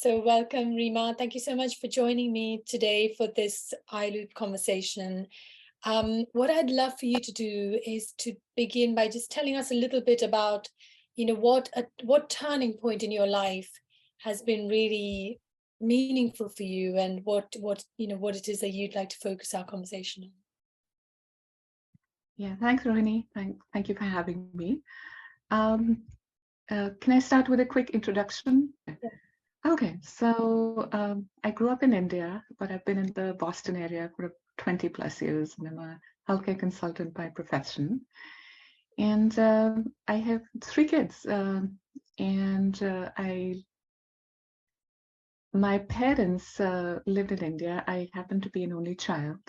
So welcome, Rima. Thank you so much for joining me today for this iLoop conversation. What I'd love for you to do is to begin by just telling us a little bit about, what turning point in your life has been really meaningful for you, and what it is that you'd like to focus our conversation on. Yeah, thanks, Rohini. Thank you for having me. Can I start with a quick introduction? Yeah. Okay, so I grew up in India, but I've been in the Boston area for 20 plus years, and I'm a healthcare consultant by profession. And I have 3 kids, and my parents lived in India. I happen to be an only child,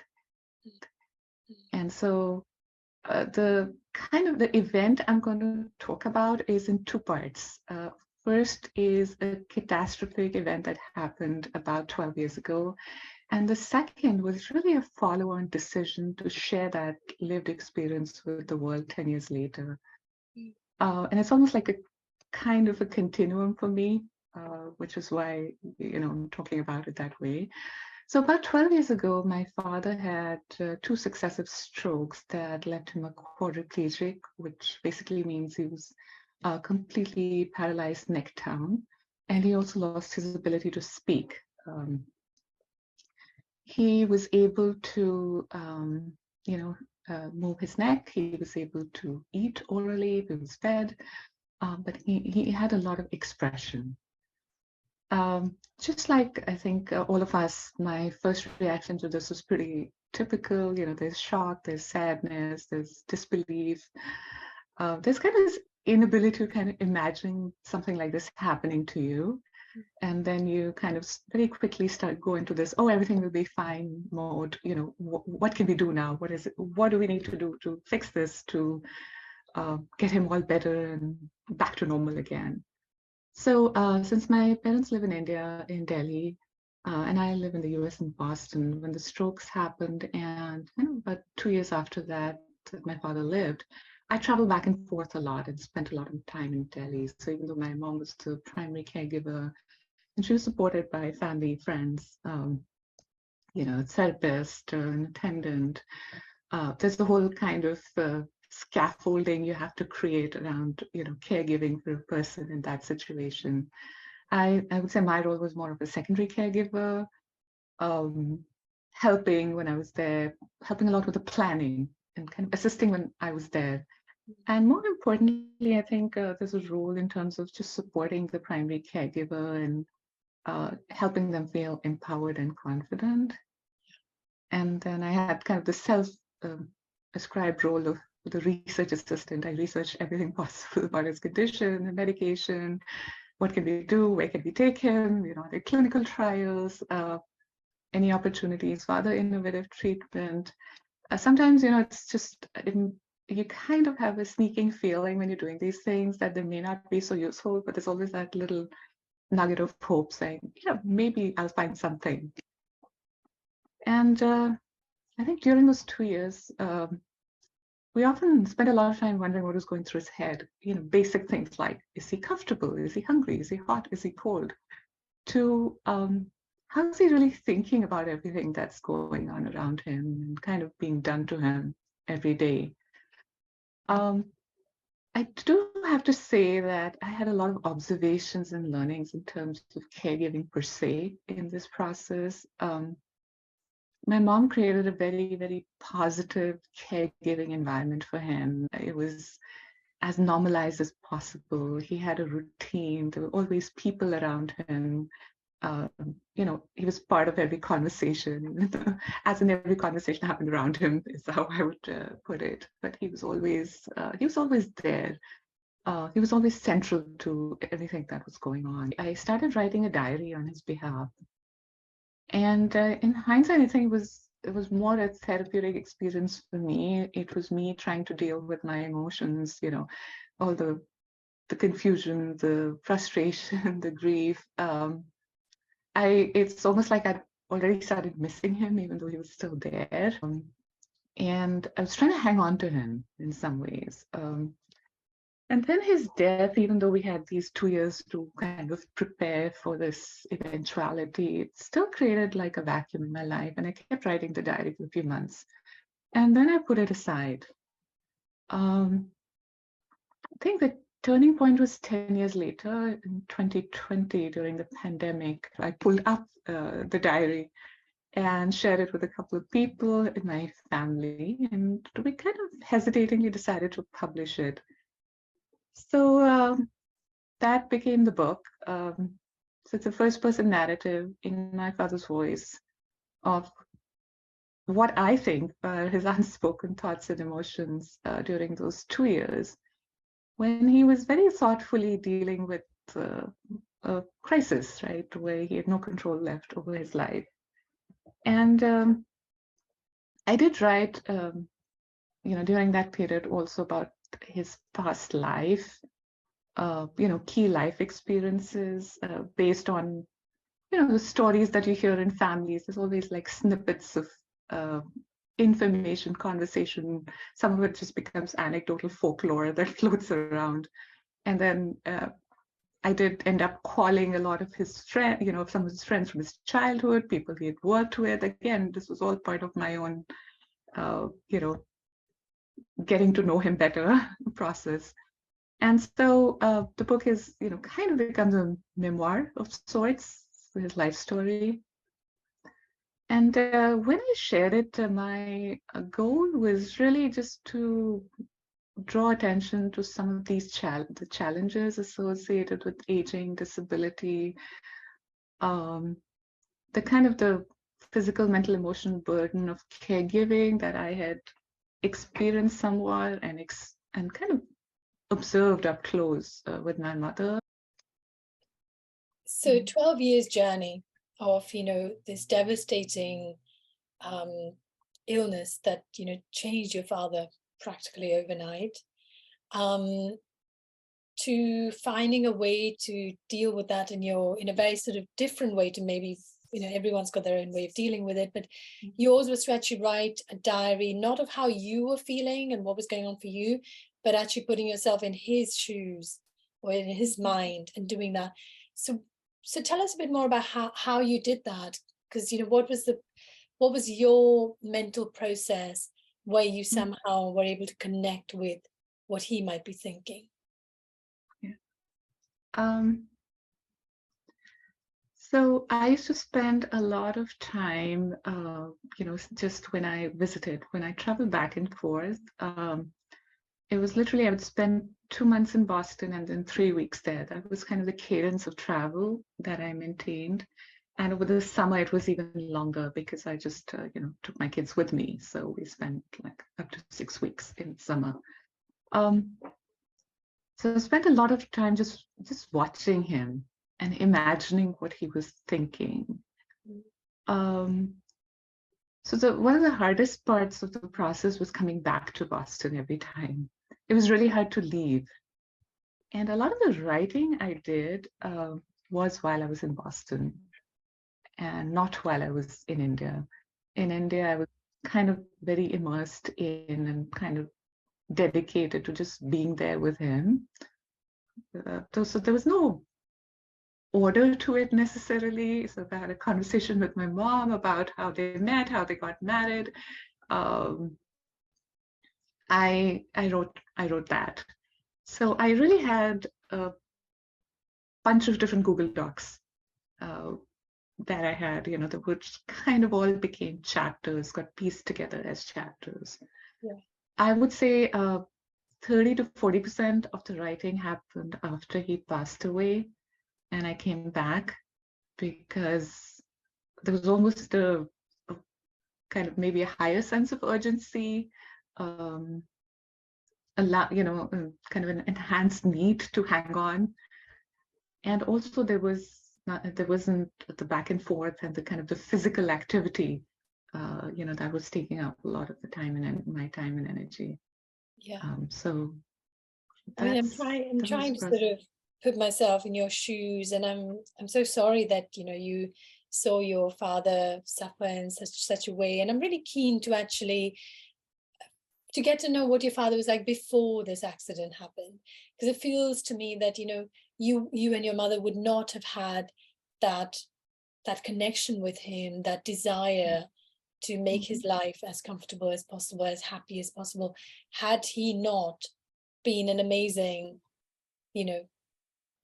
and so the event I'm going to talk about is in 2 parts. First is a catastrophic event that happened about 12 years ago. And the second was really a follow-on decision to share that lived experience with the world 10 years later. And it's almost like a kind of a continuum for me, which is why, I'm talking about it that way. So about 12 years ago, my father had 2 successive strokes that left him a quadriplegic, which basically means he was completely paralyzed neck down, and he also lost his ability to speak. He was able to, move his neck. He was able to eat orally. He was fed, but he had a lot of expression. Just like I think all of us, my first reaction to this was pretty typical. There's shock, there's sadness, there's disbelief. There's kind of this inability to kind of imagine something like this happening to you. And then you kind of very quickly start going to this, oh, everything will be fine mode. What can we do now? What do we need to do to fix this, to get him all better and back to normal again? So since my parents live in India, in Delhi, and I live in the US in Boston, when the strokes happened, and about 2 years after that my father lived, I traveled back and forth a lot and spent a lot of time in Delhi. So even though my mom was the primary caregiver, and she was supported by family, friends, a therapist, an attendant, there's the whole kind of scaffolding you have to create around, caregiving for a person in that situation. I would say my role was more of a secondary caregiver, helping when I was there, helping a lot with the planning and kind of assisting when I was there. And more importantly, I think there's a role in terms of just supporting the primary caregiver and helping them feel empowered and confident. And then I had kind of the self-ascribed role of the research assistant. I researched everything possible about his condition and medication. What can we do? Where can we take him? The clinical trials, any opportunities for other innovative treatment. Sometimes, it's just, you kind of have a sneaking feeling when you're doing these things that they may not be so useful, but there's always that little nugget of hope saying, maybe I'll find something. And I think during those 2 years, we often spend a lot of time wondering what was going through his head. Basic things like, is he comfortable? Is he hungry? Is he hot? Is he cold? To how is he really thinking about everything that's going on around him and kind of being done to him every day? I do have to say that I had a lot of observations and learnings in terms of caregiving per se in this process. My mom created a very, very positive caregiving environment for him. It was as normalized as possible. He had a routine. There were always people around him. He was part of every conversation, as in every conversation happened around him is how I would put it. But he was always there. He was always central to everything that was going on. I started writing a diary on his behalf. And in hindsight, I think it was more a therapeutic experience for me. It was me trying to deal with my emotions, all the confusion, the frustration, the grief. It's almost like I'd already started missing him, even though he was still there. And I was trying to hang on to him in some ways. And then his death, even though we had these 2 years to kind of prepare for this eventuality, it still created like a vacuum in my life. And I kept writing the diary for a few months. And then I put it aside. I think the turning point was 10 years later in 2020 during the pandemic. I pulled up the diary and shared it with a couple of people in my family. And we kind of hesitatingly decided to publish it. So that became the book. So it's a first-person narrative in my father's voice of what I think are his unspoken thoughts and emotions during those 2 years when he was very thoughtfully dealing with a crisis, right, where he had no control left over his life. And I did write, during that period also about his past life, key life experiences based on, the stories that you hear in families. There's always like snippets of information, conversation. Some of it just becomes anecdotal folklore that floats around. And then I did end up calling a lot of his friends, some of his friends from his childhood, people he had worked with. Again, this was all part of my own, getting to know him better process. And so the book is, kind of becomes a memoir of sorts, his life story. And when I shared it, my goal was really just to draw attention to some of these the challenges associated with aging, disability, the kind of the physical, mental, emotional burden of caregiving that I had experienced somewhat and kind of observed up close with my mother. So 12 years journey of, this devastating illness that, changed your father practically overnight, to finding a way to deal with that in a very sort of different way to maybe, everyone's got their own way of dealing with it, but yours was to actually write a diary, not of how you were feeling and what was going on for you, but actually putting yourself in his shoes or in his mind and doing that. So tell us a bit more about how you did that, because what was your mental process where you somehow were able to connect with what he might be thinking? So I used to spend a lot of time, just when I traveled back and forth. It was literally, I would spend 2 months in Boston and then 3 weeks there. That was kind of the cadence of travel that I maintained. And over the summer, it was even longer because I just, took my kids with me. So we spent like up to 6 weeks in summer. So I spent a lot of time just watching him and imagining what he was thinking. So one of the hardest parts of the process was coming back to Boston every time. It was really hard to leave. And a lot of the writing I did was while I was in Boston and not while I was in India. In India, I was kind of very immersed in and kind of dedicated to just being there with him. So there was no order to it necessarily. So I had a conversation with my mom about how they met, how they got married. I wrote that. So I really had a bunch of different Google Docs that I had, that which kind of all became chapters, got pieced together as chapters. Yeah. I would say 30 to 40% of the writing happened after he passed away and I came back, because there was almost a kind of maybe a higher sense of urgency, kind of an enhanced need to hang on. And also there wasn't the back and forth and the kind of the physical activity, that was taking up a lot of the time and my time and energy. Yeah. So I mean, I'm trying to sort of put myself in your shoes, and I'm so sorry that you saw your father suffer in such a way, and I'm really keen to actually to get to know what your father was like before this accident happened, because it feels to me that, you know, you and your mother would not have had that connection with him, that desire to make his Mhm. life as comfortable as possible, as happy as possible, had he not been an amazing, you know,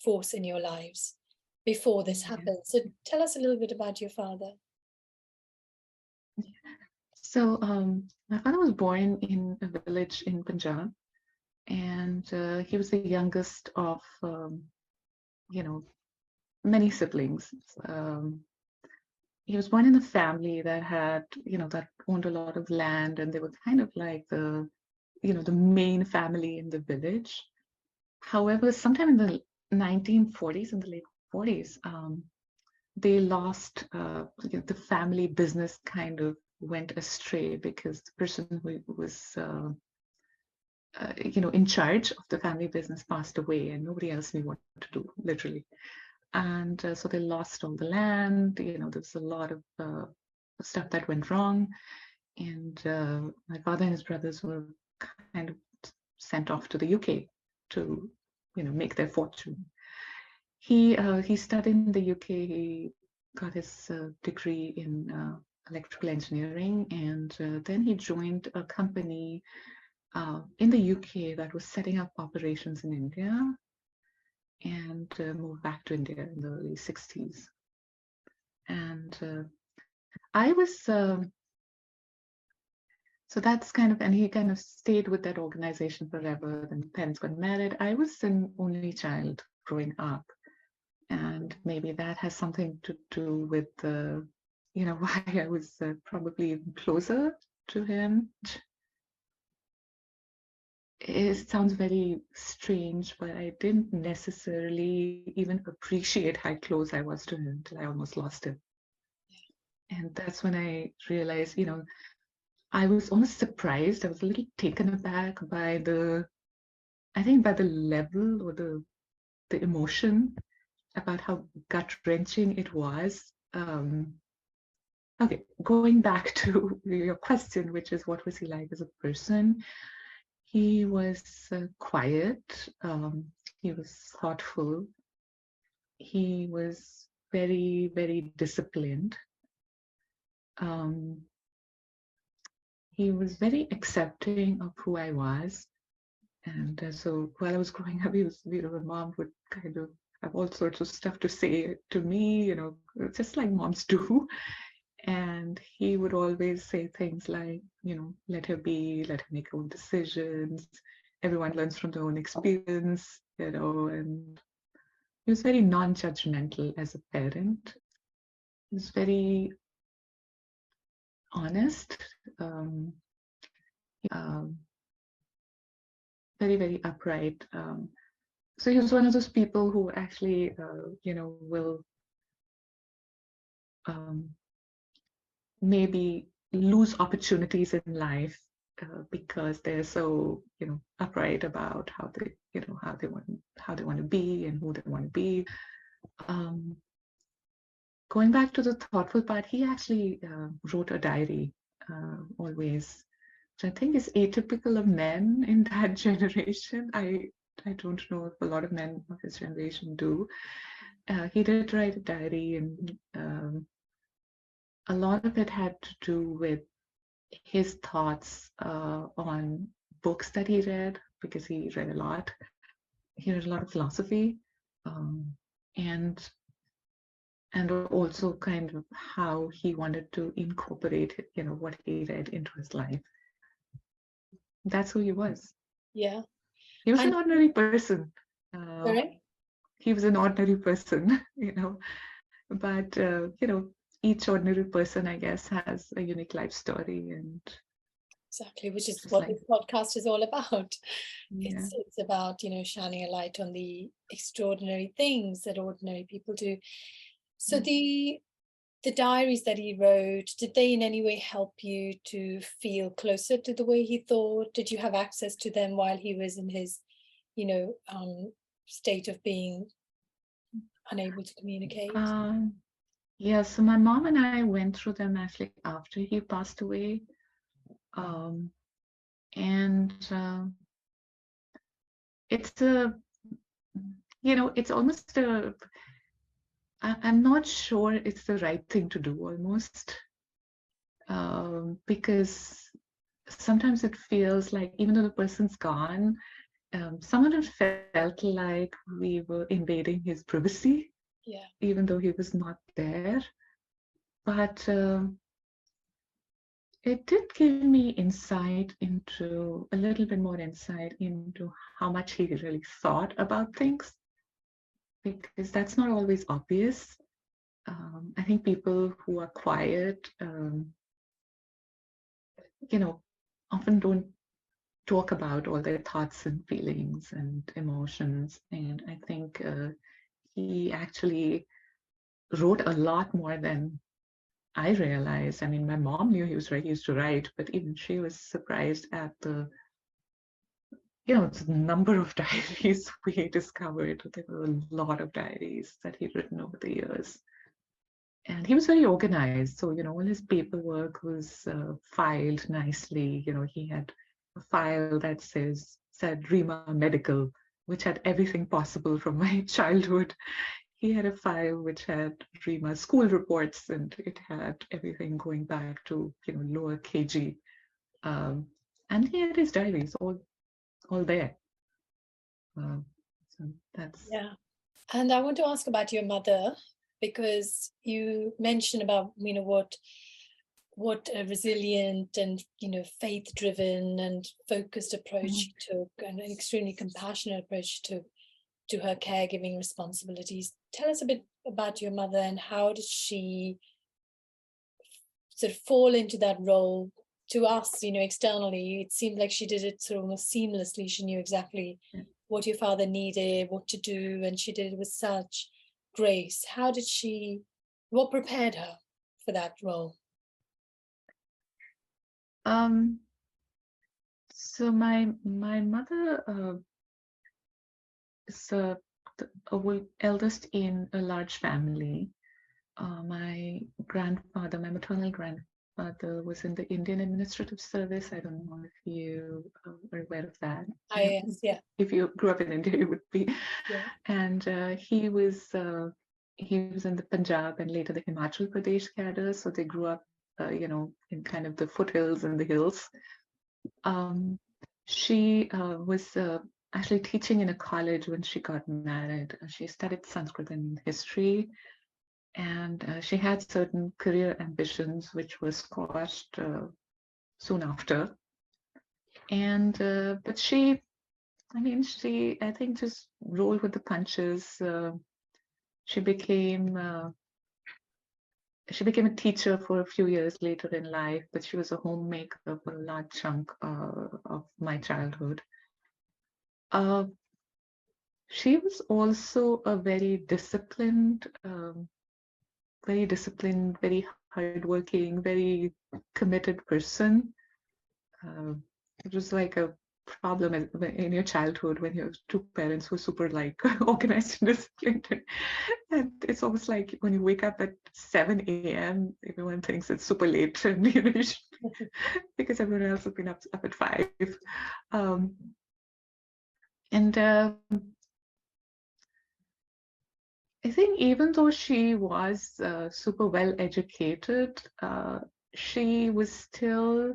force in your lives before this Yeah. happened. So tell us a little bit about your father. So my father was born in a village in Punjab, and he was the youngest of you know, many siblings. Um, he was born in a family that had, that owned a lot of land, and they were kind of like the main family in the village. However, sometime in the 1940s, in the late 40s, they lost, the family business kind of went astray because the person who was, in charge of the family business passed away, and nobody else knew what to do, literally. And so they lost all the land. There was a lot of stuff that went wrong, and my father and his brothers were kind of sent off to the UK to, make their fortune. He studied in the UK. He got his degree in electrical engineering, and then he joined a company in the UK that was setting up operations in India, and moved back to India in the early 60s. And I was so that's kind of, and he kind of stayed with that organization forever. Then parents got married. I was an only child growing up, and maybe that has something to do with why I was probably even closer to him. It sounds very strange, but I didn't necessarily even appreciate how close I was to him till I almost lost him. And that's when I realized, I was almost surprised. I was a little taken aback by I think by the level or the emotion about how gut-wrenching it was. Okay, going back to your question, which is what was he like as a person? He was quiet. He was thoughtful. He was very, very disciplined. Um, he was very accepting of who I was. And so while I was growing up, he was, my mom would kind of have all sorts of stuff to say to me, just like moms do. And he would always say things like, let her be, let her make her own decisions. Everyone learns from their own experience, and he was very non-judgmental as a parent. He was very honest, um, um, very, very upright. So he was one of those people who actually, will um, maybe lose opportunities in life because they're so, upright about how they, how they want to be and who they want to be. Um, Going back to the thoughtful part, he actually wrote a diary always, which I think is atypical of men in that generation. I don't know if a lot of men of his generation do. He did write a diary, and a lot of it had to do with his thoughts on books that he read, because he read a lot. He read a lot of philosophy, um, and also kind of how he wanted to incorporate, what he read into his life. That's who he was. Yeah. He was an And ordinary person. Uh, sorry? he was an ordinary person, but each ordinary person, I guess, has a unique life story, and Exactly, which is just what like, this podcast is all about. yeah. It's about, you know, shining a light on the extraordinary things that ordinary people do. So the diaries that he wrote, did they in any way help you to feel closer to the way he thought? Did you have access to them while he was in his, you know, state of being unable to communicate? Um, yeah, so my mom and I went through them actually after he passed away. Um, And it's a, it's almost I'm not sure it's the right thing to do almost, because sometimes it feels like even though the person's gone, someone had felt like we were invading his privacy, Yeah. even though he was not there. But it did give me insight into a little bit more insight into how much he really thought about things, because that's not always obvious. I think people who are quiet, often don't talk about all their thoughts and feelings and emotions. And I think he actually wrote a lot more than I realized. I mean, my mom knew he used to write, but even she was surprised at the number of diaries we discovered. There were a lot of diaries that he'd written over the years. And he was very organized. So, all his paperwork was filed nicely. He had a file that said Rima Medical, which had everything possible from my childhood. He had a file which had Rima school reports, and it had everything going back to, lower KG. And he had his diaries all there. So that's. Yeah. And I want to ask about your mother, because you mentioned about, what a resilient and, faith driven and focused approach she took, and an extremely compassionate approach to her caregiving responsibilities. Tell us a bit about your mother, and how did she sort of fall into that role? To us, externally, it seemed like she did it sort of almost seamlessly. She knew exactly what your father needed, what to do, and she did it with such grace. What prepared her for that role? So my mother is eldest in a large family. My my maternal grandfather was in the Indian Administrative Service. I don't know if you are aware of that. Yes, yeah. If you grew up in India, you would be. Yeah. And he was in the Punjab and later the Himachal Pradesh cadre. So they grew up, in kind of the foothills and the hills. She was actually teaching in a college when she got married. She studied Sanskrit and history, and she had certain career ambitions which were squashed soon after. And but she I think just rolled with the punches. She became she became a teacher for a few years later in life, but she was a homemaker for a large chunk of my childhood. She was also a very hardworking, very committed person. It was like a problem in your childhood when you have two parents who are super like organized and disciplined. And it's almost like when you wake up at 7 a.m., everyone thinks it's super late, and you should, because everyone else has been up at 5. And I think even though she was super well educated, she was still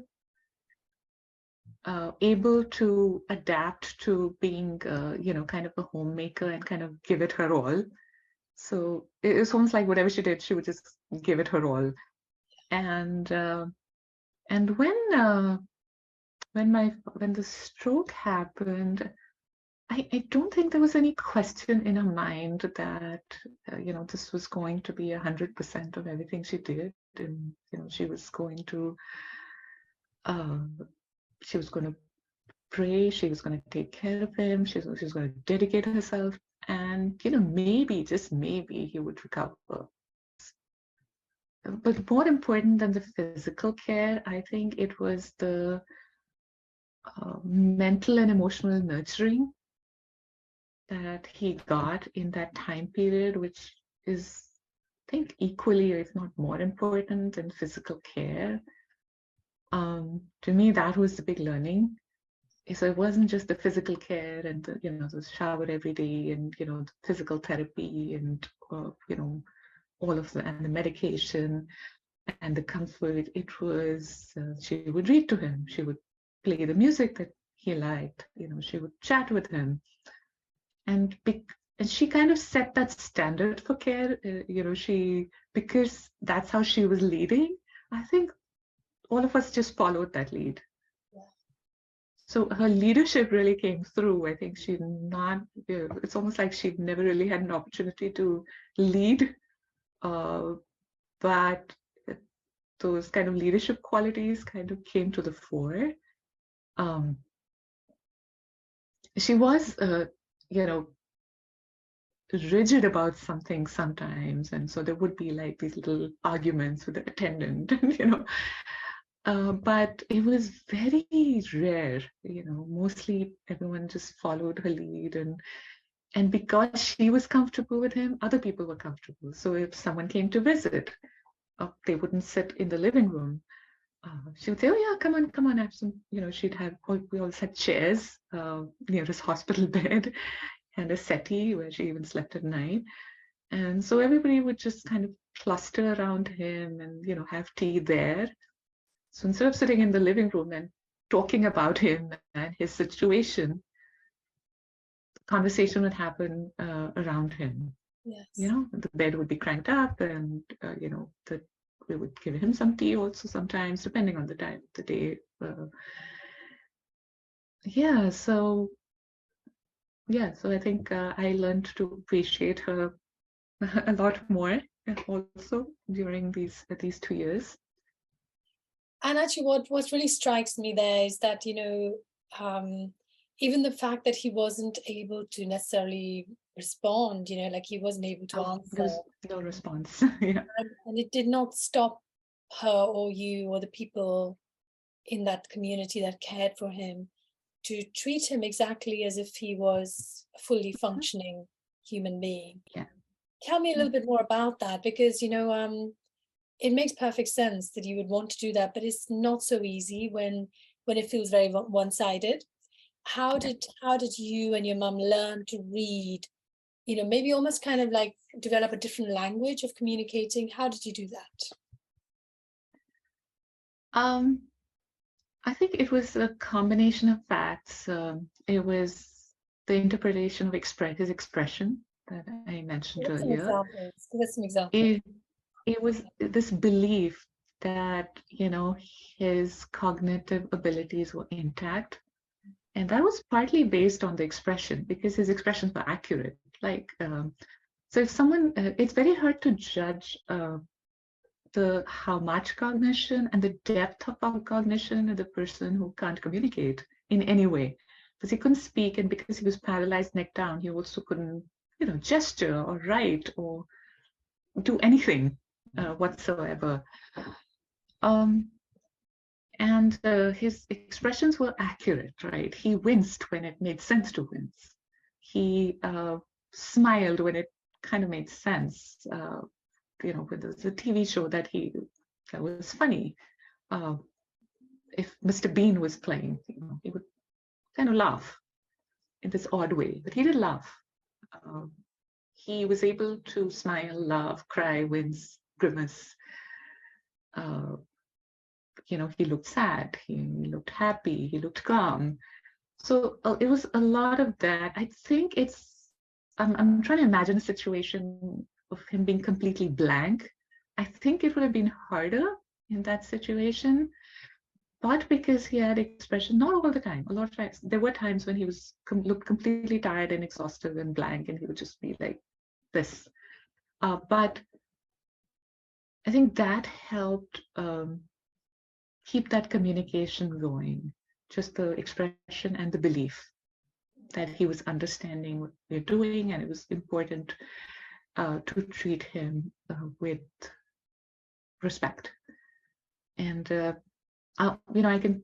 able to adapt to being, kind of a homemaker and kind of give it her all. So it was almost like whatever she did, she would just give it her all. And when the stroke happened, I don't think there was any question in her mind that this was going to be 100% of everything she did, and she was going to pray, she was going to take care of him, she was going to dedicate herself, and maybe, just maybe, he would recover. But more important than the physical care, I think it was the mental and emotional nurturing that he got in that time period, which is, I think, equally, if not more important than physical care. To me, that was the big learning. So it wasn't just the physical care and the, the shower every day and, the physical therapy and, all of the, and the medication and the comfort. It was, she would read to him. She would play the music that he liked. She would chat with him. And she kind of set that standard for care. Because that's how she was leading. I think all of us just followed that lead. So her leadership really came through. I think it's almost like she'd never really had an opportunity to lead, but those kind of leadership qualities kind of came to the fore. She was, rigid about something sometimes. And so there would be like these little arguments with the attendant, but it was very rare, mostly everyone just followed her lead, and because she was comfortable with him, other people were comfortable. So if someone came to visit, they wouldn't sit in the living room. She would say, "Oh yeah, come on, have some." She'd have. We always had chairs near his hospital bed, and a settee where she even slept at night. And so everybody would just kind of cluster around him and have tea there. So instead of sitting in the living room and talking about him and his situation, the conversation would happen around him. Yes. The bed would be cranked up, and we would give him some tea also sometimes, depending on the time of the day. So I think I learned to appreciate her a lot more also during these 2 years. And actually, what really strikes me there is that, even the fact that he wasn't able to necessarily respond, like he wasn't able to answer. There was no response. Yeah. And it did not stop her or you or the people in that community that cared for him to treat him exactly as if he was a fully functioning human being. Yeah. Tell me a little bit more about that, because, it makes perfect sense that you would want to do that, but it's not so easy when it feels very one-sided. How did you and your mum learn to read, maybe almost kind of like develop a different language of communicating? How did you do that? I think it was a combination of facts. It was the interpretation of his expression that I mentioned earlier. Give us some examples. It was this belief that, his cognitive abilities were intact. And that was partly based on the expression, because his expressions were accurate. So if someone, it's very hard to judge how much cognition and the depth of cognition of the person who can't communicate in any way. Because he couldn't speak, and because he was paralyzed neck down, he also couldn't, gesture or write or do anything whatsoever. And his expressions were accurate, right? He winced when it made sense to wince. He smiled when it kind of made sense. With the TV show that was funny. If Mr. Bean was playing, he would kind of laugh in this odd way, but he did laugh. He was able to smile, laugh, cry, wince, grimace. He looked sad, he looked happy, he looked calm. So it was a lot of that. I think I'm trying to imagine a situation of him being completely blank. I think it would have been harder in that situation, but because he had expression, not all the time, a lot of times. There were times when he looked completely tired and exhausted and blank, and he would just be like this. But I think that helped keep that communication going, just the expression and the belief that he was understanding what we're doing, and it was important to treat him with respect. And I can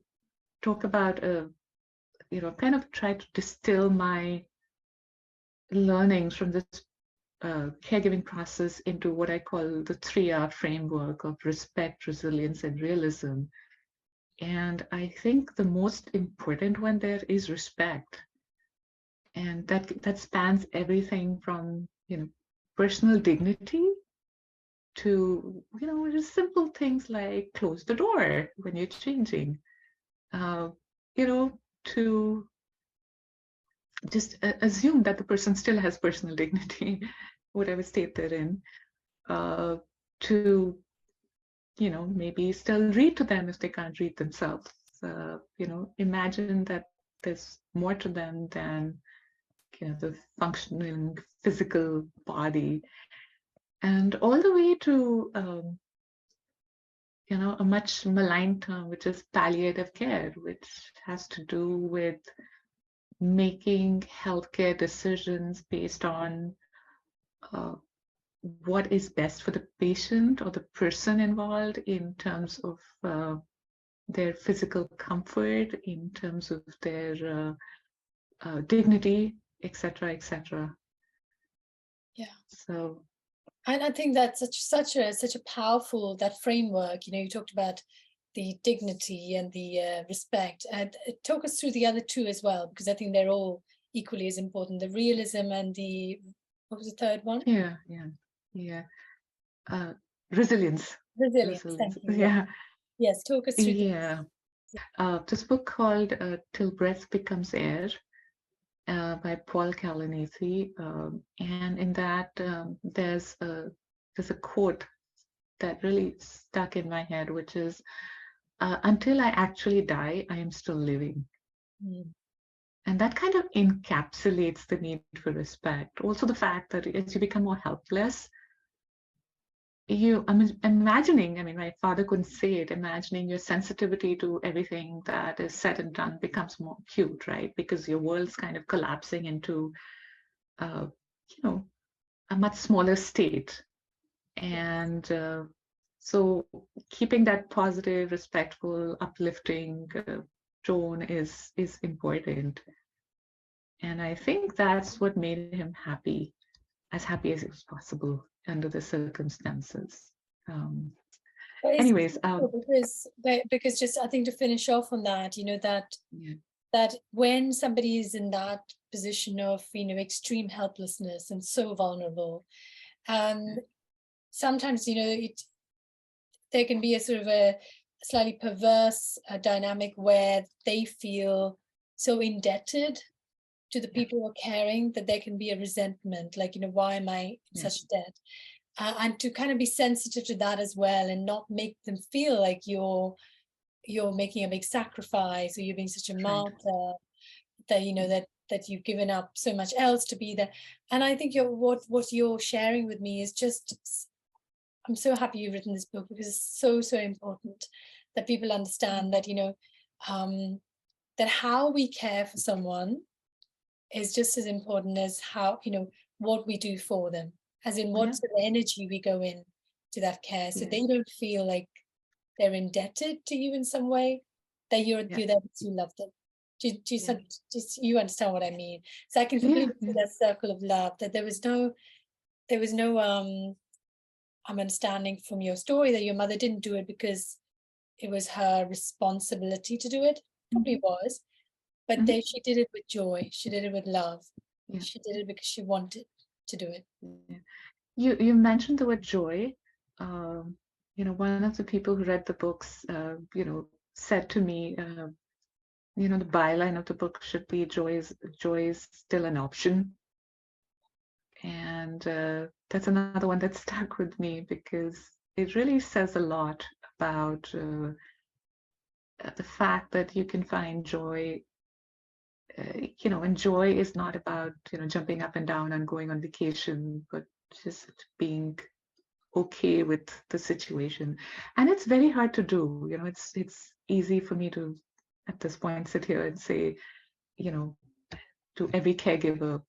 talk about kind of try to distill my learnings from this caregiving process into what I call the 3R framework of respect, resilience, and realism. And I think the most important one there is respect. And that spans everything from, personal dignity to, just simple things like close the door when you're changing, uh, to just assume that the person still has personal dignity, whatever state they're in, uh, to, maybe still read to them if they can't read themselves. Imagine that there's more to them than, the functioning physical body, and all the way to, a much maligned term, which is palliative care, which has to do with making healthcare decisions based on uh, what is best for the patient or the person involved in terms of their physical comfort, in terms of their dignity, etc., etc. Yeah. So, And I think that's such a powerful, that framework. You talked about the dignity and the respect, and talk us through the other two as well, because I think they're all equally as important: the realism and the, what was the third one? yeah. Uh, resilience. Resilience. Resilience. Thank you. Yeah. Yes, talk us through this. Yeah. This book called Till Breath Becomes Air by Paul Kalanithi. And in that, there's a quote that really stuck in my head, which is, until I actually die, I am still living. Mm. And that kind of encapsulates the need for respect. Also, the fact that as you become more helpless, I'm imagining, I mean, my father couldn't say it, imagining your sensitivity to everything that is said and done becomes more acute, right? Because your world's kind of collapsing into, uh, a much smaller state. And so keeping that positive, respectful, uplifting tone is important. And I think that's what made him happy, as happy as it was possible under the circumstances. Um, But it's anyways, because just, I think, to finish off on that, yeah, that when somebody is in that position of, extreme helplessness and so vulnerable, and sometimes, there can be a sort of a slightly perverse dynamic where they feel so indebted to the yeah, people who are caring that there can be a resentment, like, why am I in yeah, such debt? And to kind of be sensitive to that as well, and not make them feel like you're making a big sacrifice, or you're being such a right. martyr, that that you've given up so much else to be there. And I think what you're sharing with me is just, I'm so happy you've written this book, because it's so important that people understand that, um, that how we care for someone is just as important as how, what we do for them, as in what Yeah, sort of energy we go in to that care, so yeah, they don't feel like they're indebted to you in some way, that you're yeah, there because you love them. yeah, Just, you understand what I mean? So I can yeah, completely see yeah, that circle of love, that there was no I'm understanding from your story that your mother didn't do it because it was her responsibility to do it. Probably mhm, was, but mhm, she did it with joy. She did it with love. yeah, She did it because she wanted to do it. yeah. You mentioned the word joy. Um, one of the people who read the books, said to me, the byline of the book should be joy is still an option. And that's another one that stuck with me because it really says a lot about the fact that you can find joy, and joy is not about, jumping up and down and going on vacation, but just being okay with the situation. And it's very hard to do. It's easy for me to, at this point, sit here and say, you know, to every caregiver,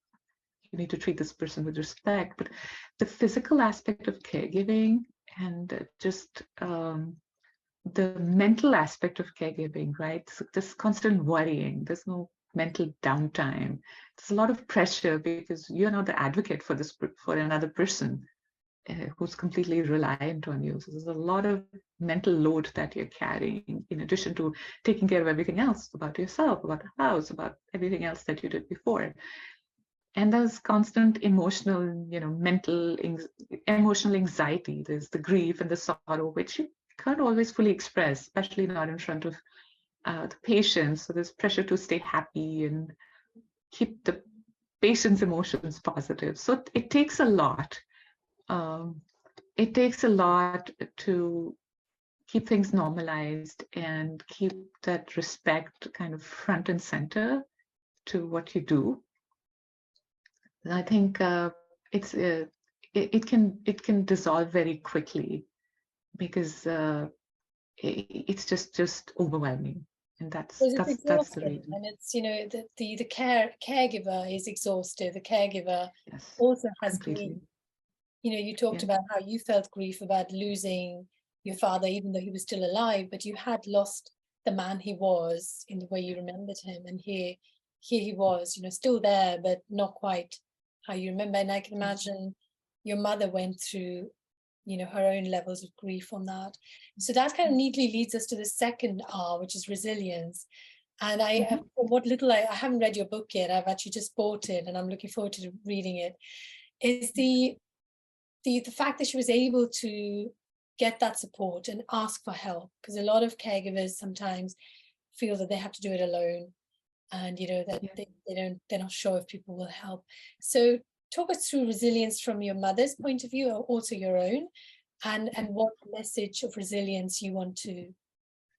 you need to treat this person with respect. But the physical aspect of caregiving and just the mental aspect of caregiving, right? So this constant worrying, there's no mental downtime. There's a lot of pressure because you're not the advocate for another person. who's completely reliant on you. So there's a lot of mental load that you're carrying, in addition to taking care of everything else about yourself, about the house, about everything else that you did before. And there's constant emotional, emotional anxiety. There's the grief and the sorrow, which you can't always fully express, especially not in front of the patients. So there's pressure to stay happy and keep the patient's emotions positive. So it takes a lot. Um, it takes a lot to keep things normalized and keep that respect kind of front and center to what you do. And I think it can dissolve very quickly because it's just overwhelming, and Because it's that's the exhausting, reason. and it's, the caregiver is exhausted. The caregiver Yes, also has grief. completely. You talked Yeah, about how you felt grief about losing your father, even though he was still alive, but you had lost the man he was in the way you remembered him. And here he was, still there, but not quite how you remember. And I can yeah, imagine your mother went through, her own levels of grief on that. So that kind of neatly leads us to the second R, which is resilience. And mhm, from what little I haven't read your book yet, I've actually just bought it and I'm looking forward to reading it, is the fact that she was able to get that support and ask for help, because a lot of caregivers sometimes feel that they have to do it alone, and that yeah. they're not sure if people will help. So talk us through resilience from your mother's point of view, or also your own, and what message of resilience you want to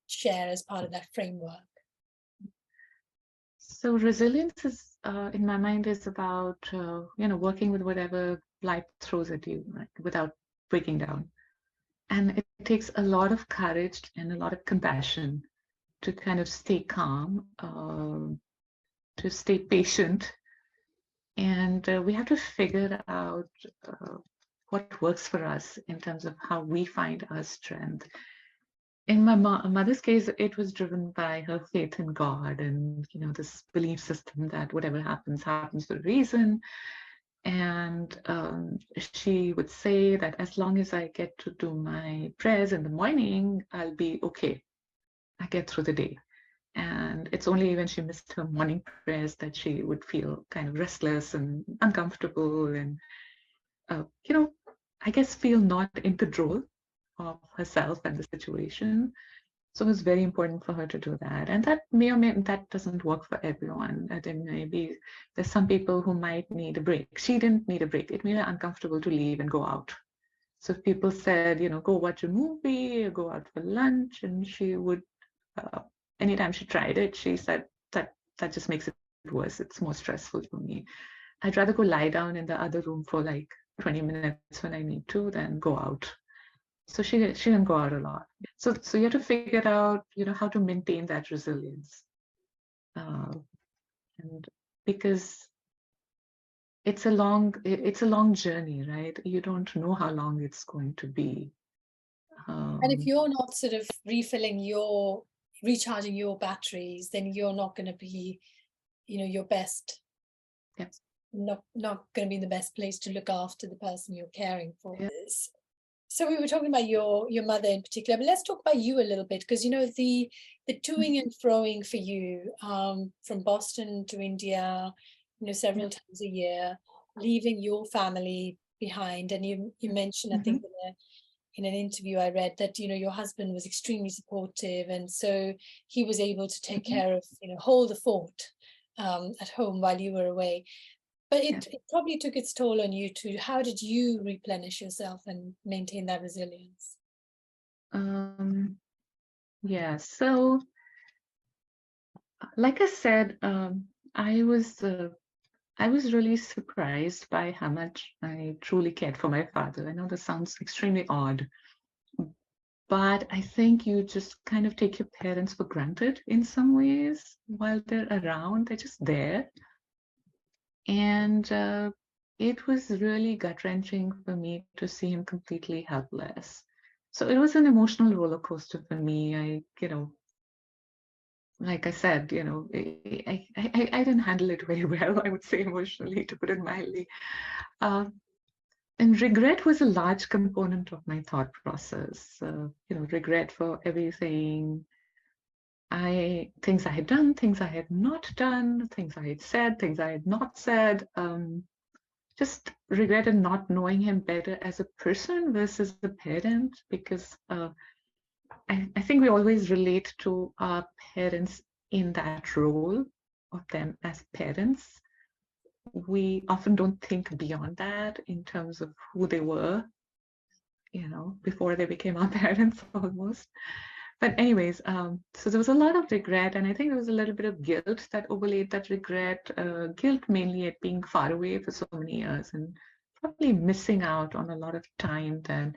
share as part of that framework. So resilience is, in my mind, is about working with whatever life throws at you, right, without breaking down. And it takes a lot of courage and a lot of compassion to kind of stay calm, to stay patient, and we have to figure out uh, what works for us in terms of how we find our strength. In my mother's case, it was driven by her faith in God and this belief system that whatever happens happens for a reason. And she would say that as long as I get to do my prayers in the morning, I'll be okay. I get through the day. And it's only when she missed her morning prayers that she would feel kind of restless and uncomfortable and, you know, I guess feel not in control of herself and the situation. So it was very important for her to do that. And that may or may that doesn't work for everyone. I think maybe there's some people who might need a break. She didn't need a break. It made her uncomfortable to leave and go out. So if people said, go watch a movie, or go out for lunch, and she would, uh, anytime she tried it, she said that just makes it worse. It's more stressful for me. I'd rather go lie down in the other room for like 20 minutes when I need to than go out. So she didn't go out a lot. So you have to figure out, how to maintain that resilience. Uh, and because it's a long journey, right? You don't know how long it's going to be. And if Um, you're not sort of recharging your batteries, then you're not going to be, your best, yeah, not going to be in the best place to look after the person you're caring for. yeah, So we were talking about your mother in particular, but let's talk about you a little bit, because the toing and froing for you, from Boston to India, yeah. several times a year, leaving your family behind. And you mentioned, I think, Mhm. in an interview I read, that your husband was extremely supportive, and so he was able to take Mhm. care of, hold the fort at home while you were away. But Yeah. it probably took its toll on you too. How did you replenish yourself and maintain that resilience? Um, yeah. So, like I said, I was really surprised by how much I truly cared for my father. I know this sounds extremely odd, but I think you just kind of take your parents for granted in some ways while they're around. They're just there. And it was really gut-wrenching for me to see him completely helpless. So it was an emotional roller coaster for me. Like I said, I didn't handle it very well, I would say emotionally, to put it mildly. Um, And regret was a large component of my thought process. Regret for everything, things I had done, things I had not done, things I had said, things I had not said. Just regretted not knowing him better as a person versus a parent, because I think we always relate to our parents in that role of them as parents. We often don't think beyond that in terms of who they were, before they became our parents almost. But anyways, so there was a lot of regret, and I think there was a little bit of guilt that overlaid that regret. Guilt mainly at being far away for so many years and probably missing out on a lot of time that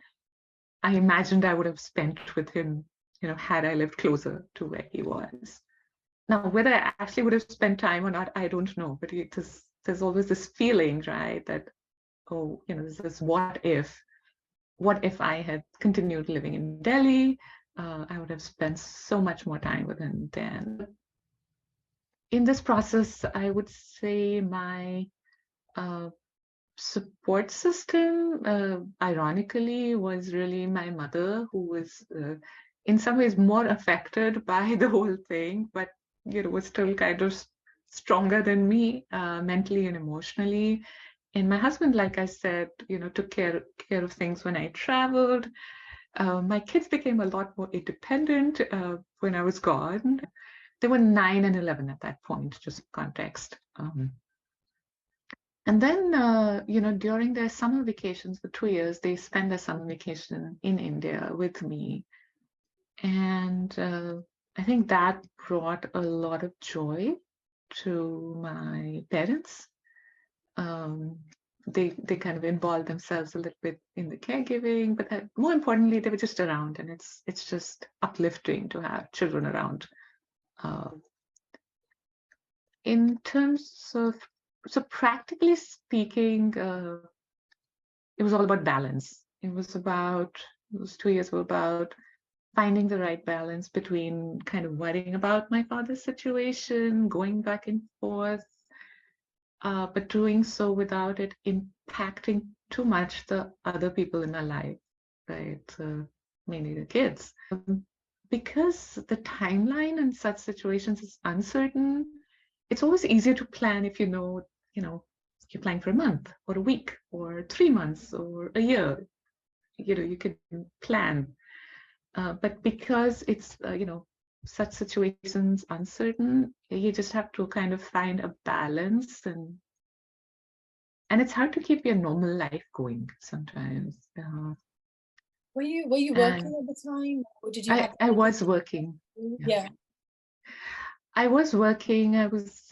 I imagined I would have spent with him, had I lived closer to where he was. Now, whether I actually would have spent time or not, I don't know. But there's always this feeling, right, that, oh, there's this what if I had continued living in Delhi? I would have spent so much more time with him then. In this process, I would say my support system, ironically, was really my mother, who was in some ways more affected by the whole thing, but was still kind of stronger than me mentally and emotionally. And my husband, like I said, took care of things when I traveled. My kids became a lot more independent when I was gone. They were 9 and 11 at that point, just for context. And then, during their summer vacations for 2 years, they spent their summer vacation in India with me. And I think that brought a lot of joy to my parents. They kind of involved themselves a little bit in the caregiving, but more importantly, they were just around, and it's just uplifting to have children around. In terms of, so practically speaking, it was all about balance. Those 2 years were about finding the right balance between kind of worrying about my father's situation, going back and forth, but doing so without it impacting too much the other people in my life, right? Mainly the kids. Because the timeline in such situations is uncertain, it's always easier to plan if you're planning for a month or a week or 3 months or a year. You can plan. But because it's, such situations uncertain, you just have to kind of find a balance, and it's hard to keep your normal life going sometimes. Were you working at the time, or did you have? I was working. Yeah. I was working. I was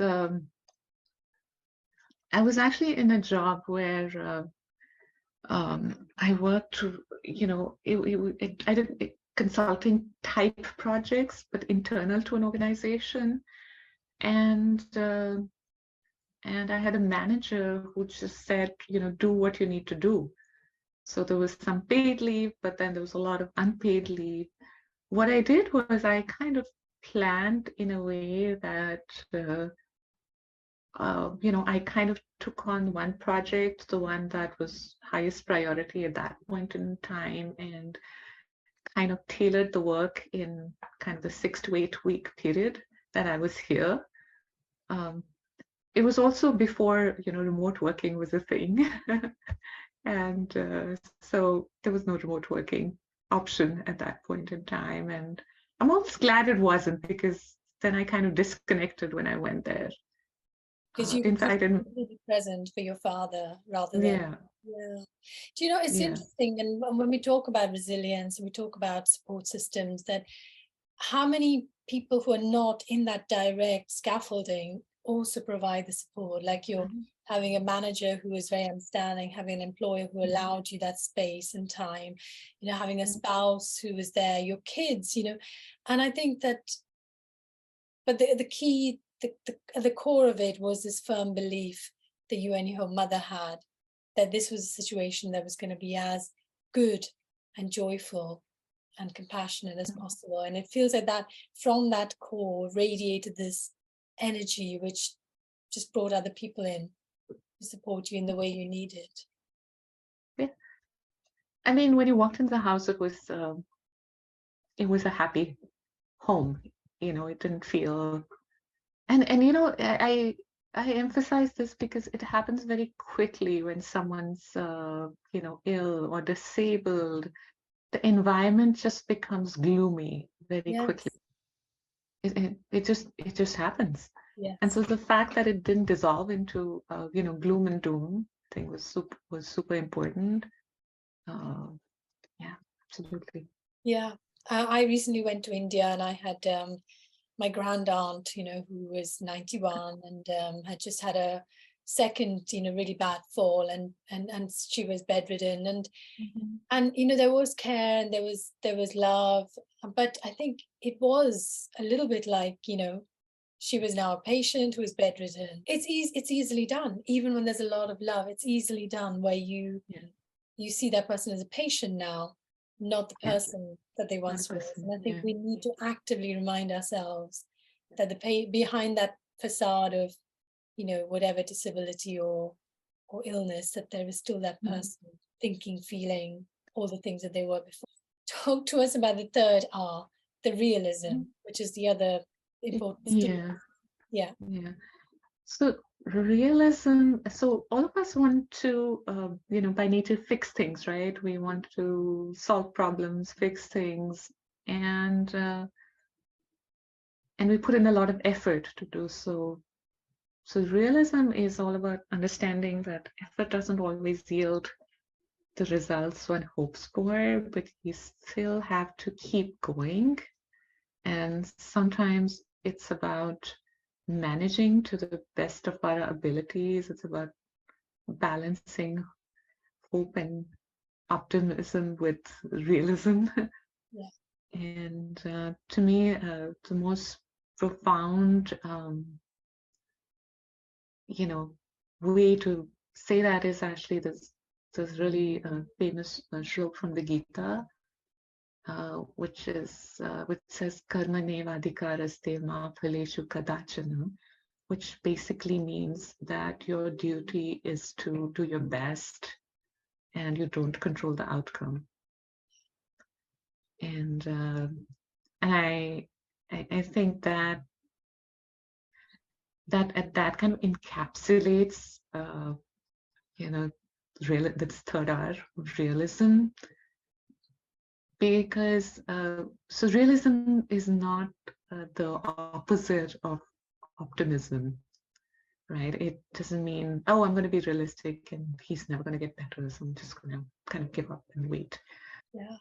actually in a job where I worked, I did consulting type projects, but internal to an organization. And I had a manager who just said, do what you need to do. So there was some paid leave, but then there was a lot of unpaid leave. What I did was I kind of planned in a way that, I kind of took on one project, the one that was highest priority at that point in time, and kind of tailored the work in kind of the 6 to 8 week period that I was here. It was also before, remote working was a thing. And so there was no remote working option at that point in time. And I'm almost glad it wasn't, because then I kind of disconnected when I went there. Because you In were fact, be present for your father rather than. yeah. Do you know, it's Yeah. interesting, and when we talk about resilience and we talk about support systems, that how many people who are not in that direct scaffolding also provide the support, like you're having a manager who is very understanding, having an employer who allowed you that space and time, having a spouse who was there, your kids, and I think that, but the key, the core of it was this firm belief that you and your mother had, that this was a situation that was going to be as good and joyful and compassionate as possible. And it feels like that from that core radiated this energy, which just brought other people in to support you in the way you needed. Yeah, I mean, when you walked into the house, it was a happy home. You know, it didn't feel, and you know, I emphasize this because it happens very quickly when someone's you know, ill or disabled. The environment just becomes gloomy very quickly. Yes, It just happens. And yes. so the fact that it didn't dissolve into you know, gloom and doom thing was super important. Uh, yeah, absolutely. Yeah. I recently went to India and I had my grand aunt, who was 91 and had just had a second, really bad fall and she was bedridden Mhm. and there was care and there was love, but I think it was a little bit like, she was now a patient who is bedridden. It's easily done, even when there's a lot of love. It's easily done where you Yeah, you see that person as a patient now, not the yeah, person that they not a once was. person. And I think Yeah, we need to actively remind ourselves that behind that facade of, whatever disability or illness, that there is still that mhm. person thinking, feeling all the things that they were before. Talk to us about the third R, the realism, Mhm. which is the other important still. Yeah, Yeah. yeah. So realism. So all of us want to, you know, by nature, fix things, right? We want to solve problems, fix things, and uh, and we put in a lot of effort to do so. So realism is all about understanding that effort doesn't always yield the results one hopes for, but you still have to keep going. And sometimes it's about managing to the best of our abilities. It's about balancing hope and optimism with realism. Yeah. And to me, the most profound, you know, way to say that is actually this really famous shloka from the Gita, which says karma neva adhikaraste ma phaleshu kadachana, which basically means that your duty is to do your best and you don't control the outcome. And I think that that kind of encapsulates you know, that's third R, realism, because so realism is not the opposite of optimism, right? It doesn't mean, oh, I'm going to be realistic and he's never going to get better, so I'm just going to kind of give up and wait. Yeah.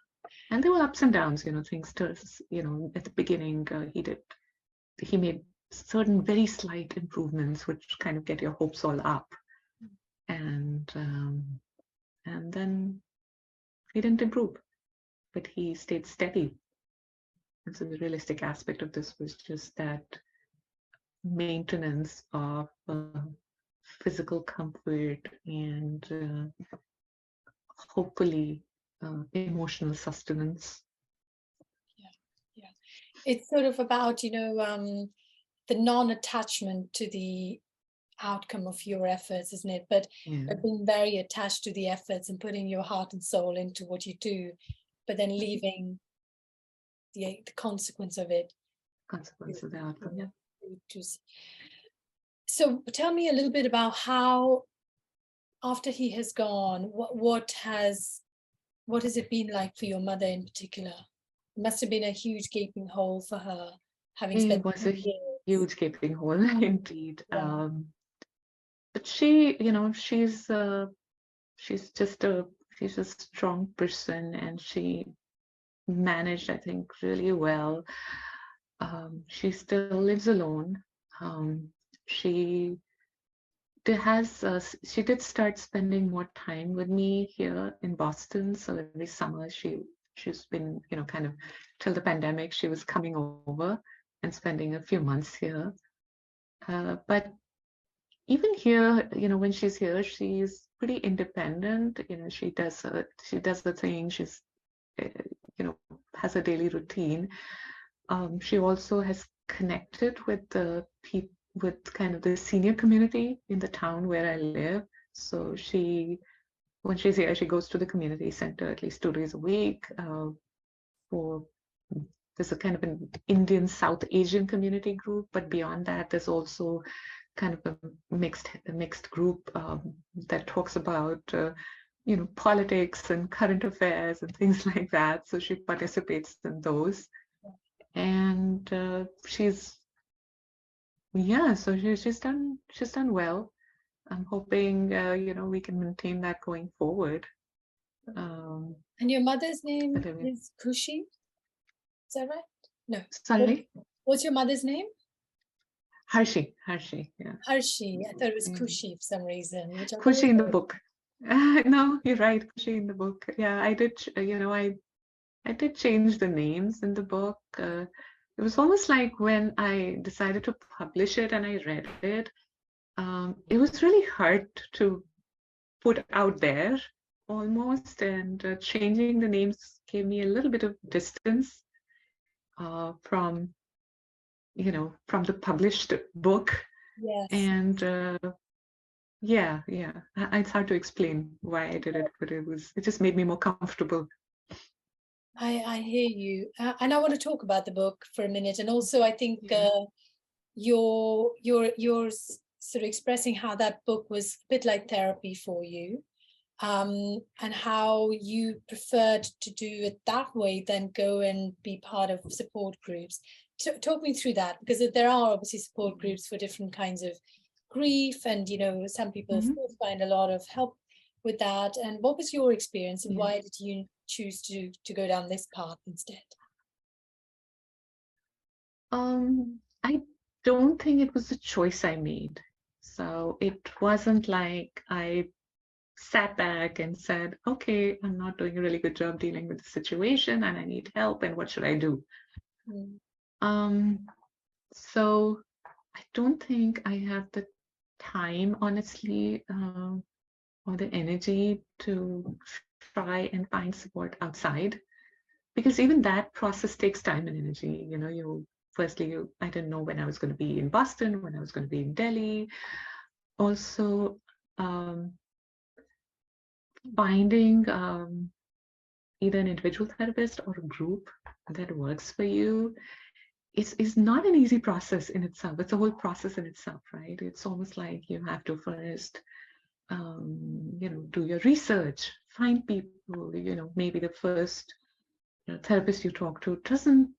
And there were ups and downs, you know, things to, you know, at the beginning, he made certain very slight improvements, which kind of get your hopes all up. And and then he didn't improve, but he stayed steady. And so the realistic aspect of this was just that maintenance of physical comfort and hopefully emotional sustenance. Yeah. Yeah. It's sort of about, the non-attachment to the outcome of your efforts, isn't it? Yeah. But being very attached to the efforts and putting your heart and soul into what you do, but then Mhm. leaving the consequence of it Consequence to, of the outcome. Yeah. to so tell me a little bit about how, after he has gone, what has it been like for your mother in particular? It must have been a huge gaping hole for her, having It spent was a 10 years. huge gaping hole indeed. Yeah. But she, you know, she's just she's a strong person, and she managed, I think, really well. She still lives alone. She she did start spending more time with me here in Boston. So every summer she's been, you know, kind of till the pandemic, she was coming over and spending a few months here. But even here, you know, when she's here, she's pretty independent. You know, she does the thing. She's uh, you know, has a daily routine. She also has connected with the people, with kind of the senior community in the town where I live. So when she's here, she goes to the community center at least 2 days a week. For There's a kind of an Indian South Asian community group, but beyond that, there's also kind of a mixed group that talks about politics and current affairs and things like that. So she participates in those, and she's done well. I'm hoping we can maintain that going forward. And your mother's name Olivia. is Kushi? Is that right? No. Sorry? What's your mother's name? Harshi, yeah. Harshi. I thought it was Kushi for some reason. Kushi in the book. No, you're right. Kushi in the book. Yeah, I did. I did change the names in the book. It was almost like when I decided to publish it and I read it, it was really hard to put out there almost, and changing the names gave me a little bit of distance from the published book. Yes. And it's hard to explain why I did it, but it just made me more comfortable. I hear you, and I want to talk about the book for a minute, and also I think you're sort of expressing how that book was a bit like therapy for you, and how you preferred to do it that way than go and be part of support groups. Talk me through that, because there are obviously support groups for different kinds of grief, and some people of course find a lot of help with that. And what was your experience, and why did you choose to go down this path instead? I don't think it was a choice I made. So it wasn't like I sat back and said, okay, I'm not doing a really good job dealing with the situation and I need help, and what should I do? So I don't think I have the time, honestly, or the energy to try and find support outside, because even that process takes time and energy. I didn't know when I was going to be in Boston, when I was going to be in Delhi. Also, finding either an individual therapist or a group that works for you is not an easy process in itself. It's a whole process in itself, right? It's almost like you have to first do your research, find people. Maybe the first therapist you talk to doesn't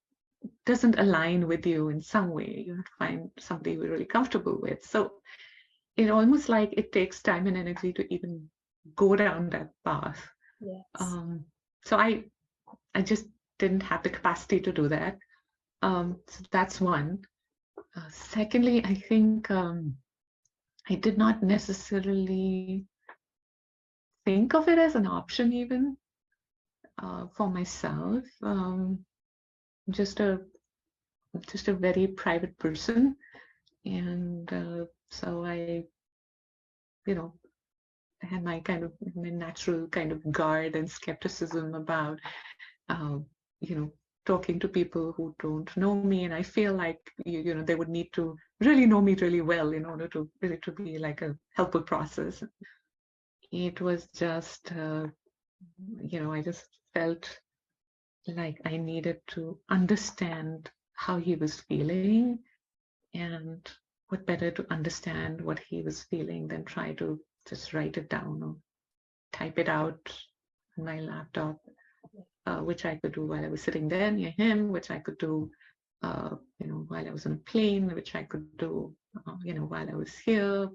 align with you in some way. You have to find somebody you're really comfortable with. So it almost like it takes time and energy to even go down that path. Yes. So I just didn't have the capacity to do that. So that's one. Secondly, I think I did not necessarily think of it as an option even for myself. Just a very private person, and so I had my natural kind of guard and skepticism about talking to people who don't know me, and I feel like they would need to really know me really well in order to be like a helpful process. It was just I just felt like I needed to understand how he was feeling, and what better to understand what he was feeling than try to just write it down or type it out on my laptop, which I could do while I was sitting there near him, which I could do while I was on a plane, which I could do while I was here,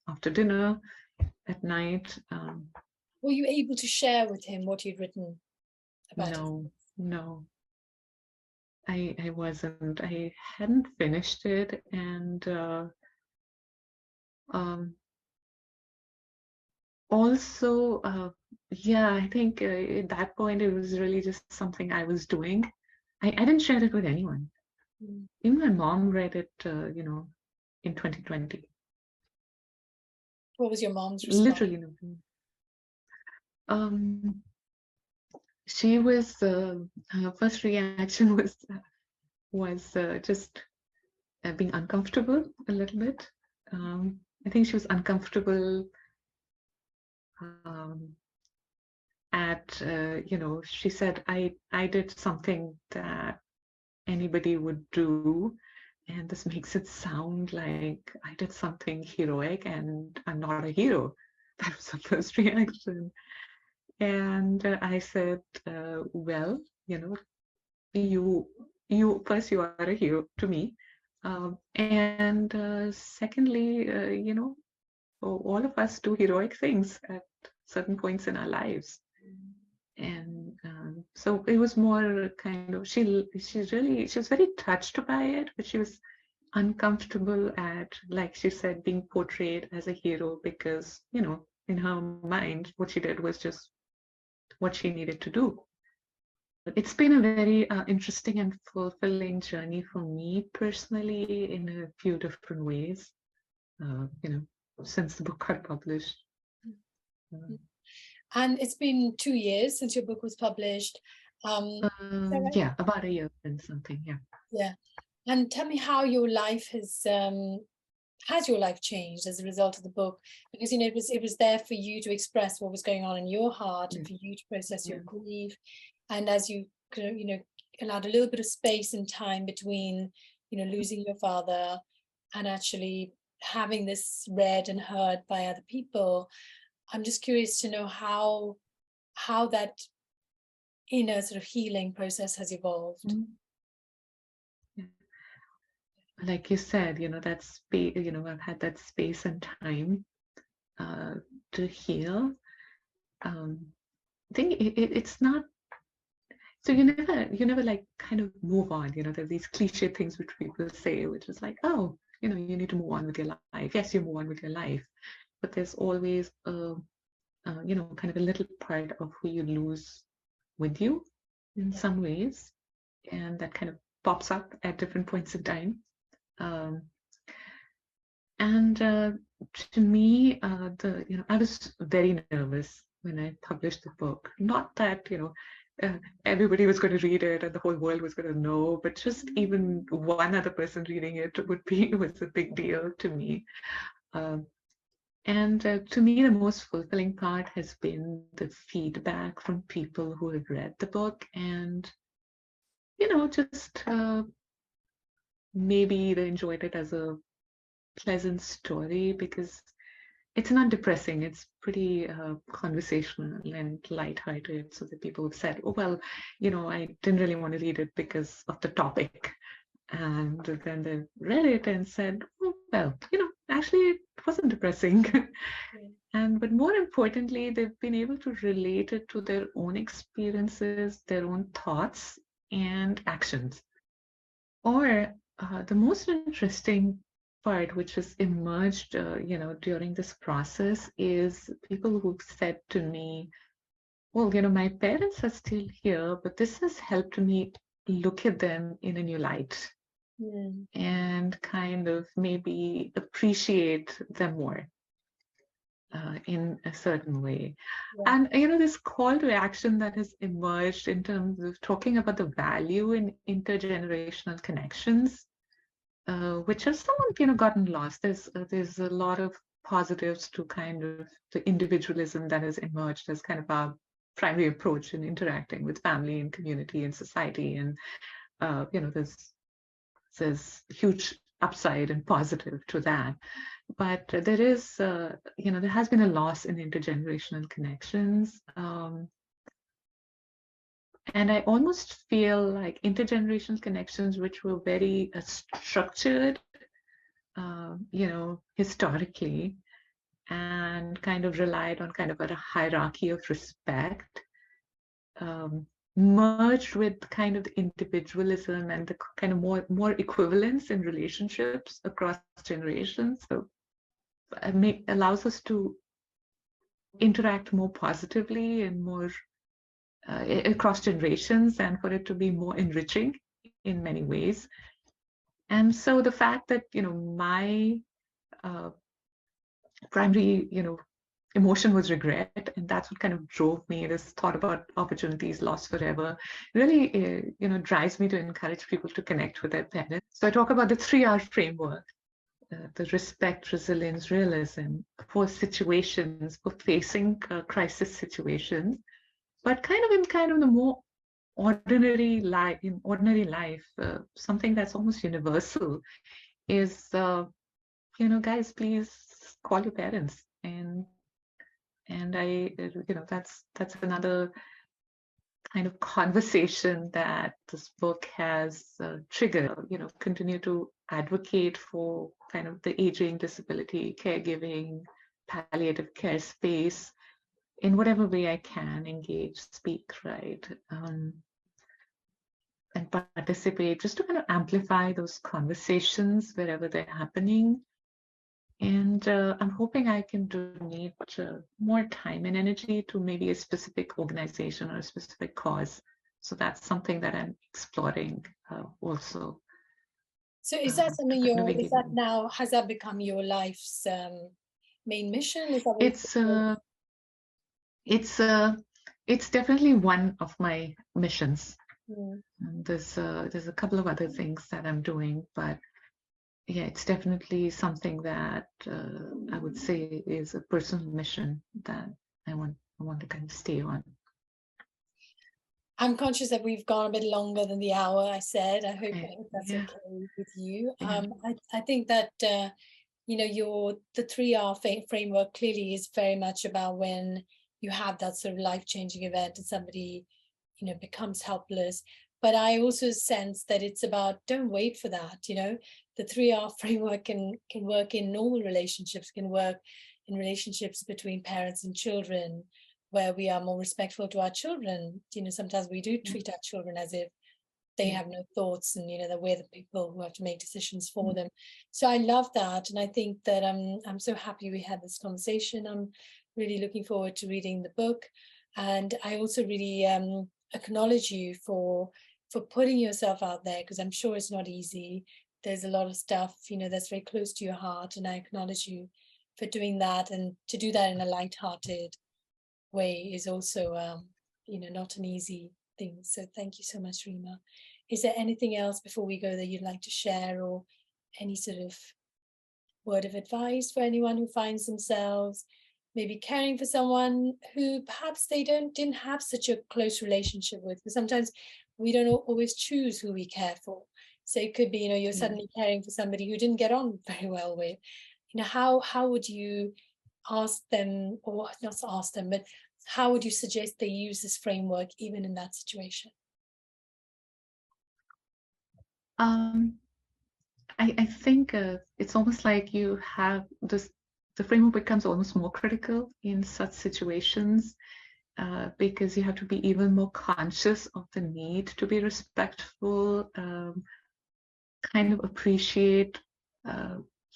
after dinner, at night. Were you able to share with him what you'd written about? No, I wasn't. I hadn't finished it, and also, I think at that point it was really just something I was doing. I didn't share it with anyone. Even my mom read it, in 2020. What was your mom's response? Literally nothing. She was, her first reaction was just being uncomfortable a little bit. I think she was uncomfortable she said, I did something that anybody would do, and this makes it sound like I did something heroic and I'm not a hero. That was the first reaction. And I said, well, you first, you are a hero to me. And secondly, all of us do heroic things at certain points in our lives. And so it was more kind of, she was very touched by it, but she was uncomfortable at, like she said, being portrayed as a hero because, in her mind, what she did was just what she needed to do. But it's been a very interesting and fulfilling journey for me personally in a few different ways, since the book got published. And it's been 2 years since your book was published. Yeah, about a year and something, yeah. Yeah. And tell me how your life has your life changed as a result of the book? Because, it was there for you to express what was going on in your heart and for you to process your grief. And as you allowed a little bit of space and time between, losing your father and actually having this read and heard by other people, I'm just curious to know how that inner sort of healing process has evolved. Like you said, that space, I've had that space and time to heal. I think it's not, so you never like kind of move on, there's these cliche things which people say, which is like, oh, you need to move on with your life. Yes, you move on with your life, but there's always kind of a little part of who you lose with you in some ways, and that kind of pops up at different points in time. And to me, I was very nervous when I published the book. Not that everybody was going to read it and the whole world was going to know, but just even one other person reading it was a big deal to me. And to me, the most fulfilling part has been the feedback from people who have read the book and, just maybe they enjoyed it as a pleasant story because it's not depressing. It's pretty conversational and lighthearted. So that people have said, oh, well, I didn't really want to read it because of the topic. And then they read it and said, oh, well, actually it wasn't depressing. But more importantly, they've been able to relate it to their own experiences, their own thoughts and actions. Or the most interesting part, which has emerged, during this process, is people who've said to me, well, my parents are still here, but this has helped me look at them in a new light and kind of maybe appreciate them more in a certain way. And, this call to action that has emerged in terms of talking about the value in intergenerational connections, which have somewhat, gotten lost. There's a lot of positives to kind of the individualism that has emerged as kind of our primary approach in interacting with family and community and society. And, there's huge upside and positive to that. But there is, there has been a loss in intergenerational connections. And I almost feel like intergenerational connections, which were very structured, historically, and kind of relied on kind of a hierarchy of respect, merged with kind of the individualism and the kind of more equivalence in relationships across generations. So allows us to interact more positively and more across generations, and for it to be more enriching in many ways. And so the fact that my primary emotion was regret, and that's what kind of drove me, this thought about opportunities lost forever, really drives me to encourage people to connect with their parents. So I talk about the 3R framework, the respect, resilience, realism for situations, for facing crisis situations, but kind of the more ordinary life, in ordinary life, something that's almost universal is, guys, please call your parents. And that's another kind of conversation that this book has triggered. Continue to advocate for kind of the aging, disability, caregiving, palliative care space in whatever way I can engage, speak, right, and participate, just to kind of amplify those conversations wherever they're happening. And I'm hoping I can donate more time and energy to maybe a specific organization or a specific cause. So that's something that I'm exploring also. So is that something has that become your life's main mission? Is that it's definitely one of my missions. Mm. And there's a couple of other things that I'm doing, but yeah, it's definitely something that I would say is a personal mission that I want to kind of stay on. I'm conscious that we've gone a bit longer than the hour I said. I hope that's okay with you. Yeah. I think that the 3R framework clearly is very much about when you have that sort of life-changing event and somebody becomes helpless. But I also sense that it's about, don't wait for that. The 3R framework can work in normal relationships, can work in relationships between parents and children, where we are more respectful to our children. Sometimes we do treat our children as if they have no thoughts, and that we're the people who have to make decisions for them. So I love that, and I think that I'm so happy we had this conversation. I'm really looking forward to reading the book, and I also really acknowledge you for putting yourself out there, because I'm sure it's not easy. There's a lot of stuff that's very close to your heart, and I acknowledge you for doing that, and to do that in a light-hearted way is also not an easy thing. So thank you so much, Rima. Is there anything else before we go that you'd like to share, or any sort of word of advice for anyone who finds themselves maybe caring for someone who perhaps they didn't have such a close relationship with? Because sometimes we don't always choose who we care for. So it could be you're suddenly caring for somebody who didn't get on very well with. How would you ask them, or not ask them, but how would you suggest they use this framework even in that situation? I think it's almost like you have this, the framework becomes almost more critical in such situations because you have to be even more conscious of the need to be respectful, kind of appreciate,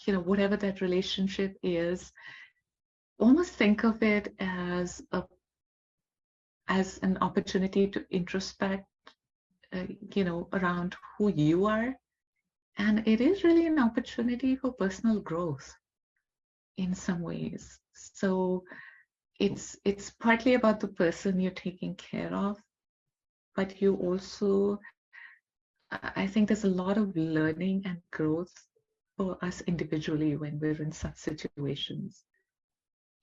whatever that relationship is. Almost think of it as an opportunity to introspect, around who you are. And it is really an opportunity for personal growth in some ways. So it's partly about the person you're taking care of, but you also, I think there's a lot of learning and growth for us individually when we're in such situations.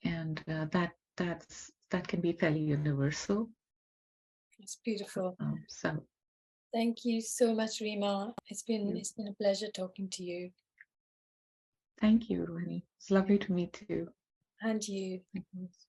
And that can be fairly universal. It's beautiful. So thank you so much, Rima. It's been a pleasure talking to you. Thank you, Rohini. It's lovely to meet you. And you. Thank you.